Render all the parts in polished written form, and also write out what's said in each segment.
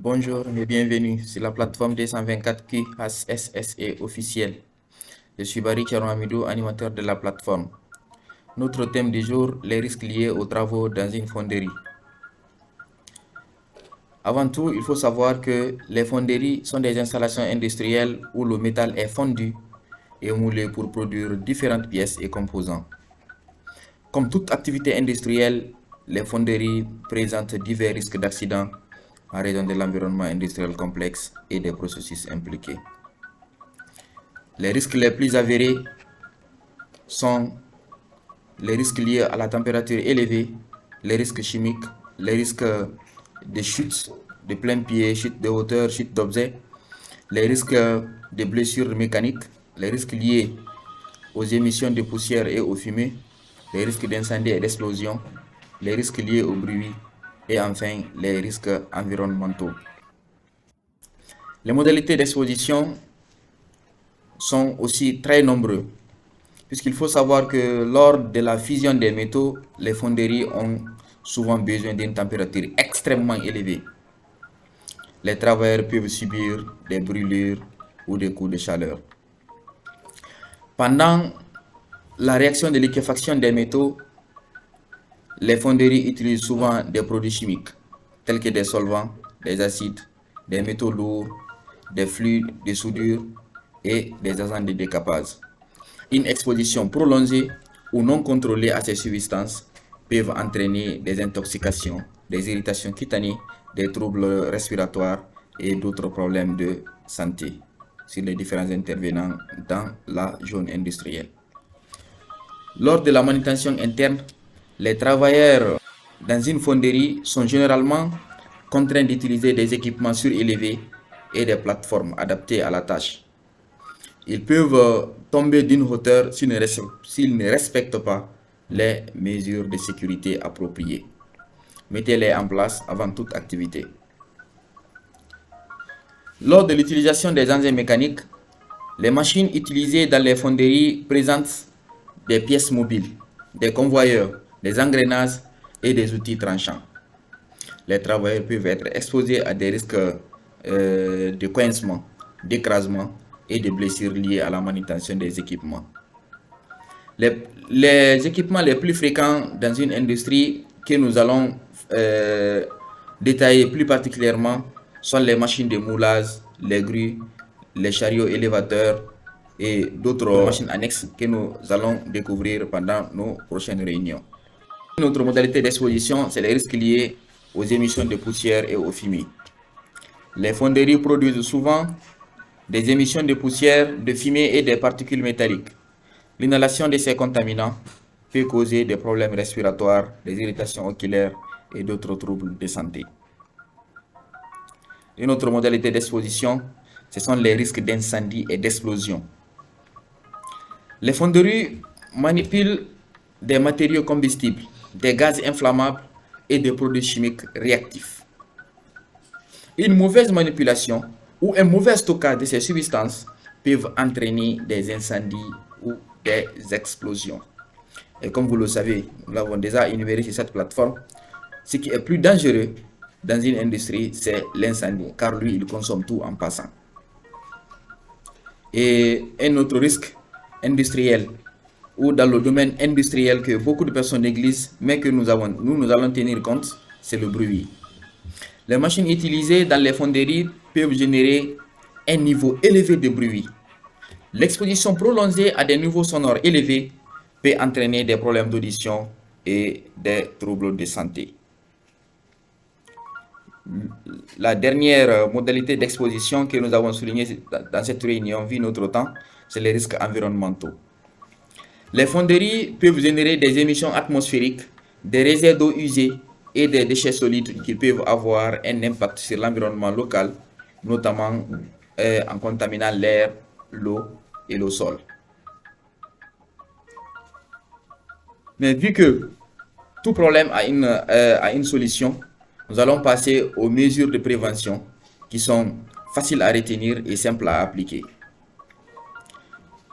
Bonjour et bienvenue sur la plateforme D124 QHSSE officielle. Je suis Barry Charon Amidou, animateur de la plateforme. Notre thème du jour, les risques liés aux travaux dans une fonderie. Avant tout, il faut savoir que les fonderies sont des installations industrielles où le métal est fondu et moulé pour produire différentes pièces et composants. Comme toute activité industrielle, les fonderies présentent divers risques d'accident en raison de l'environnement industriel complexe et des processus impliqués. Les risques les plus avérés sont les risques liés à la température élevée, les risques chimiques, les risques de chute de plein pied, chute de hauteur, chute d'objets, les risques de blessures mécaniques, les risques liés aux émissions de poussière et aux fumées, les risques d'incendie et d'explosion, les risques liés au bruit et enfin les risques environnementaux. Les modalités d'exposition sont aussi très nombreux, puisqu'il faut savoir que lors de la fusion des métaux, les fonderies ont souvent besoin d'une température extrêmement élevée. Les travailleurs peuvent subir des brûlures ou des coups de chaleur. Pendant la réaction de liquéfaction des métaux, les fonderies utilisent souvent des produits chimiques, tels que des solvants, des acides, des métaux lourds, des fluides de soudure et des agents de décapage. Une exposition prolongée ou non contrôlée à ces substances peuvent entraîner des intoxications, des irritations cutanées, des troubles respiratoires et d'autres problèmes de santé sur les différents intervenants dans la zone industrielle. Lors de la manutention interne, les travailleurs dans une fonderie sont généralement contraints d'utiliser des équipements surélevés et des plateformes adaptées à la tâche. Ils peuvent tomber d'une hauteur s'ils ne respectent pas les mesures de sécurité appropriées. Mettez-les en place avant toute activité. Lors de l'utilisation des engins mécaniques, les machines utilisées dans les fonderies présentent des pièces mobiles, des convoyeurs, des engrenages et des outils tranchants. Les travailleurs peuvent être exposés à des risques de coincement, d'écrasement et de blessures liées à la manutention des équipements. Les équipements les plus fréquents dans une industrie que nous allons détailler plus particulièrement sont les machines de moulage, les grues, les chariots élévateurs et d'autres machines annexes que nous allons découvrir pendant nos prochaines réunions. Une autre modalité d'exposition, c'est les risques liés aux émissions de poussière et aux fumées. Les fonderies produisent souvent des émissions de poussière, de fumée et des particules métalliques. L'inhalation de ces contaminants peut causer des problèmes respiratoires, des irritations oculaires et d'autres troubles de santé. Une autre modalité d'exposition, ce sont les risques d'incendie et d'explosion. Les fonderies manipulent des matériaux combustibles, des gaz inflammables et des produits chimiques réactifs. Une mauvaise manipulation ou un mauvais stockage de ces substances peuvent entraîner des incendies ou des explosions. Et comme vous le savez, nous l'avons déjà énuméré sur cette plateforme, ce qui est plus dangereux dans une industrie, c'est l'incendie, car lui, il consomme tout en passant. Et un autre risque industriel, ou dans le domaine industriel que beaucoup de personnes négligent, mais que nous allons tenir compte, c'est le bruit. Les machines utilisées dans les fonderies peuvent générer un niveau élevé de bruit. L'exposition prolongée à des niveaux sonores élevés peut entraîner des problèmes d'audition et des troubles de santé. La dernière modalité d'exposition que nous avons soulignée dans cette réunion, vu notre temps, c'est les risques environnementaux. Les fonderies peuvent générer des émissions atmosphériques, des réserves d'eau usées et des déchets solides qui peuvent avoir un impact sur l'environnement local, notamment en contaminant l'air, l'eau et le sol. Mais vu que tout problème a une solution, nous allons passer aux mesures de prévention qui sont faciles à retenir et simples à appliquer.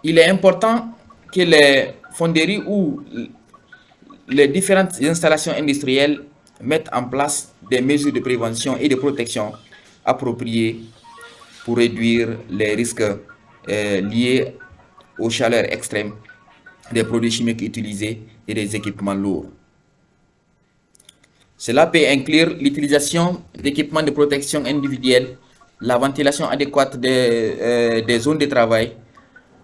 Il est important que les fonderies ou les différentes installations industrielles mettent en place des mesures de prévention et de protection appropriées pour réduire les risques liés aux chaleurs extrêmes, des produits chimiques utilisés et des équipements lourds. Cela peut inclure l'utilisation d'équipements de protection individuelle, la ventilation adéquate des zones de travail,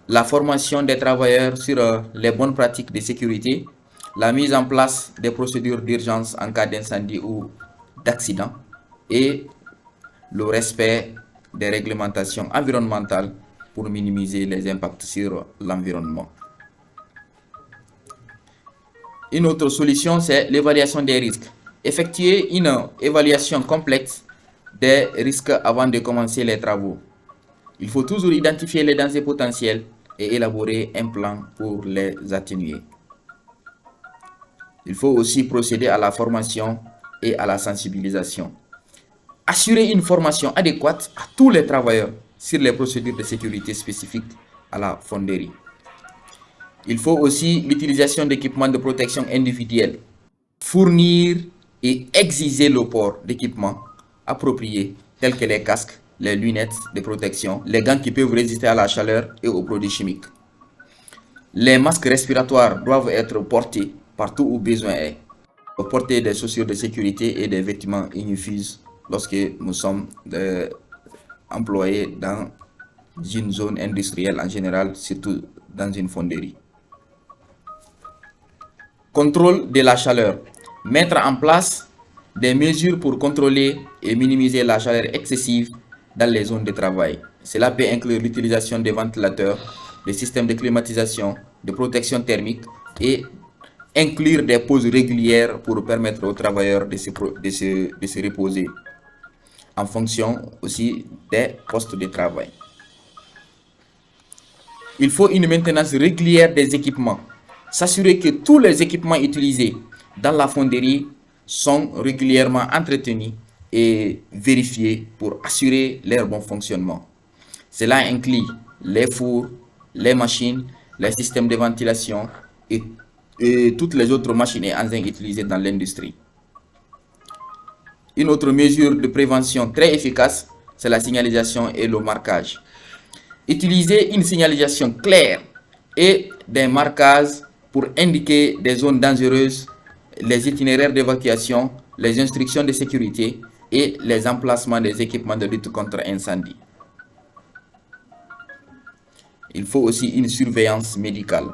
la formation des travailleurs sur les bonnes pratiques de sécurité, la mise en place des procédures d'urgence en cas d'incendie ou d'accident et le respect des réglementations environnementales pour minimiser les impacts sur l'environnement. Une autre solution, c'est l'évaluation des risques. Effectuer une évaluation complexe des risques avant de commencer les travaux. Il faut toujours identifier les dangers potentiels et élaborer un plan pour les atténuer. Il faut aussi procéder à la formation et à la sensibilisation. Assurer une formation adéquate à tous les travailleurs sur les procédures de sécurité spécifiques à la fonderie. Il faut aussi l'utilisation d'équipements de protection individuelle. Fournir et exiger le port d'équipements appropriés tels que les casques, les lunettes de protection, les gants qui peuvent résister à la chaleur et aux produits chimiques. Les masques respiratoires doivent être portés partout où besoin est. Porter des chaussures de sécurité et des vêtements ignifuges lorsque nous sommes employés dans une zone industrielle en général, surtout dans une fonderie. Contrôle de la chaleur. Mettre en place des mesures pour contrôler et minimiser la chaleur excessive dans les zones de travail. Cela peut inclure l'utilisation des ventilateurs, des systèmes de climatisation, de protection thermique et inclure des pauses régulières pour permettre aux travailleurs de se reposer en fonction aussi des postes de travail. Il faut une maintenance régulière des équipements. S'assurer que tous les équipements utilisés dans la fonderie sont régulièrement entretenus et vérifiés pour assurer leur bon fonctionnement. Cela inclut les fours, les machines, les systèmes de ventilation et toutes les autres machines et engins utilisés dans l'industrie. Une autre mesure de prévention très efficace, c'est la signalisation et le marquage. Utiliser une signalisation claire et des marquages pour indiquer des zones dangereuses, les itinéraires d'évacuation, les instructions de sécurité et les emplacements des équipements de lutte contre incendie. Il faut aussi une surveillance médicale.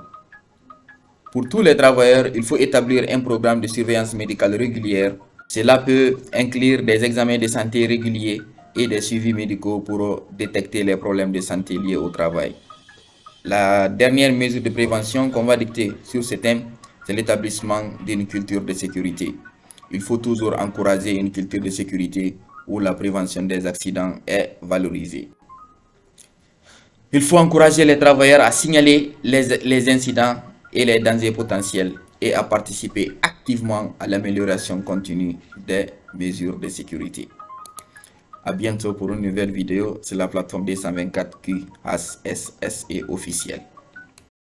Pour tous les travailleurs, il faut établir un programme de surveillance médicale régulière. Cela peut inclure des examens de santé réguliers et des suivis médicaux pour détecter les problèmes de santé liés au travail. La dernière mesure de prévention qu'on va dicter sur ce thème, c'est l'établissement d'une culture de sécurité. Il faut toujours encourager une culture de sécurité où la prévention des accidents est valorisée. Il faut encourager les travailleurs à signaler les incidents et les dangers potentiels et à participer activement à l'amélioration continue des mesures de sécurité. À bientôt pour une nouvelle vidéo sur la plateforme D124Q HSSE officielle.